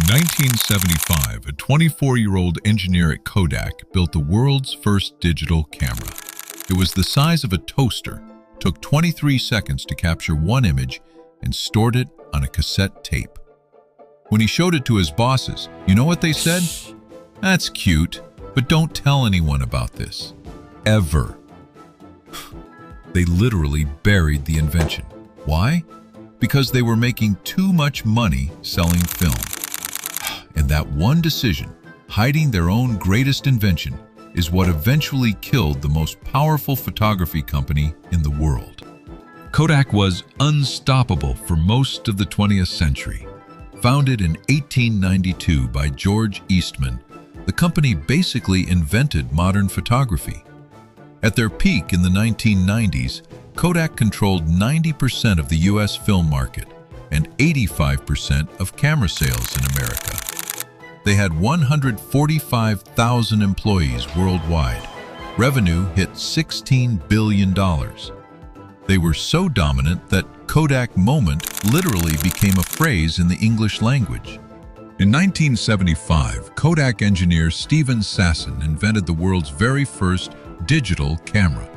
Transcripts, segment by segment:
1975, a 24-year-old engineer at Kodak built the world's first digital camera. It was the size of a toaster, took 23 seconds to capture one image, and stored it on a cassette tape. When he showed it to his bosses, you know what they said? "That's cute, but don't tell anyone about this. Ever." They literally buried the invention. Why? Because they were making too much money selling film. And that one decision, hiding their own greatest invention, is what eventually killed the most powerful photography company in the world. Kodak was unstoppable for most of the 20th century. Founded in 1892 by George Eastman, the company basically invented modern photography. At their peak in the 1990s, Kodak controlled 90% of the US film market and 85% of camera sales in America. They had 145,000 employees worldwide. Revenue hit $16 billion. They were so dominant that Kodak moment literally became a phrase in the English language. In 1975, Kodak engineer Stephen Sasson invented the world's very first digital camera.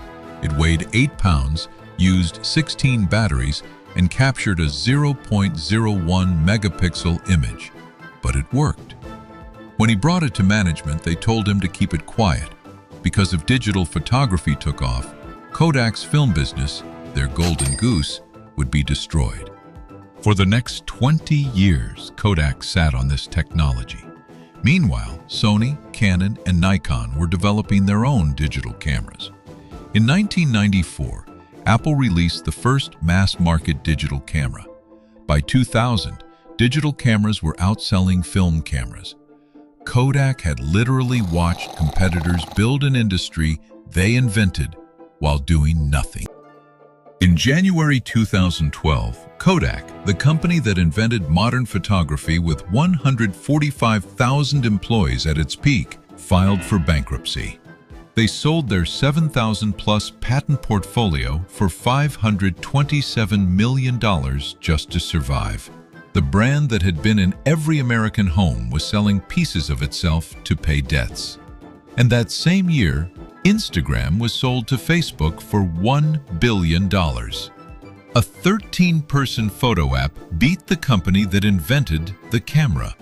It weighed 8 pounds, used 16 batteries, and captured a 0.01 megapixel image. But it worked. When he brought it to management, they told him to keep it quiet, because if digital photography took off, Kodak's film business, their golden goose, would be destroyed. For the next 20 years, Kodak sat on this technology. Meanwhile, Sony, Canon, and Nikon were developing their own digital cameras. In 1994, Apple released the first mass-market digital camera. By 2000, digital cameras were outselling film cameras. Kodak had literally watched competitors build an industry they invented while doing nothing. In January 2012, Kodak, the company that invented modern photography with 145,000 employees at its peak, filed for bankruptcy. They sold their 7,000-plus patent portfolio for $527 million just to survive. The brand that had been in every American home was selling pieces of itself to pay debts. And that same year, Instagram was sold to Facebook for $1 billion. A 13-person photo app beat the company that invented the camera.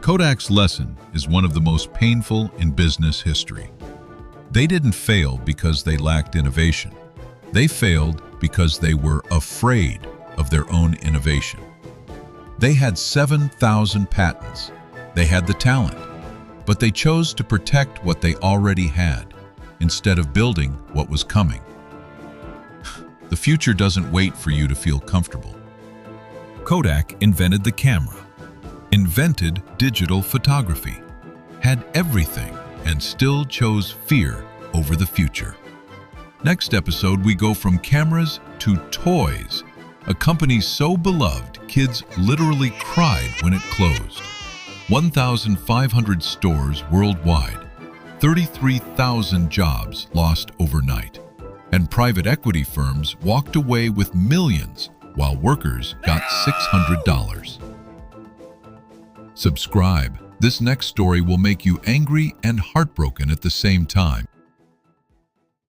Kodak's lesson is one of the most painful in business history. They didn't fail because they lacked innovation. They failed because they were afraid of their own innovation. They had 7,000 patents. They had the talent, but they chose to protect what they already had instead of building what was coming. The future doesn't wait for you to feel comfortable. Kodak invented the camera, invented digital photography, had everything, and still chose fear over the future. Next episode, we go from cameras to toys, a company so beloved kids literally cried when it closed. 1,500 stores worldwide, 33,000 jobs lost overnight, and private equity firms walked away with millions while workers got $600. Subscribe. This next story will make you angry and heartbroken at the same time.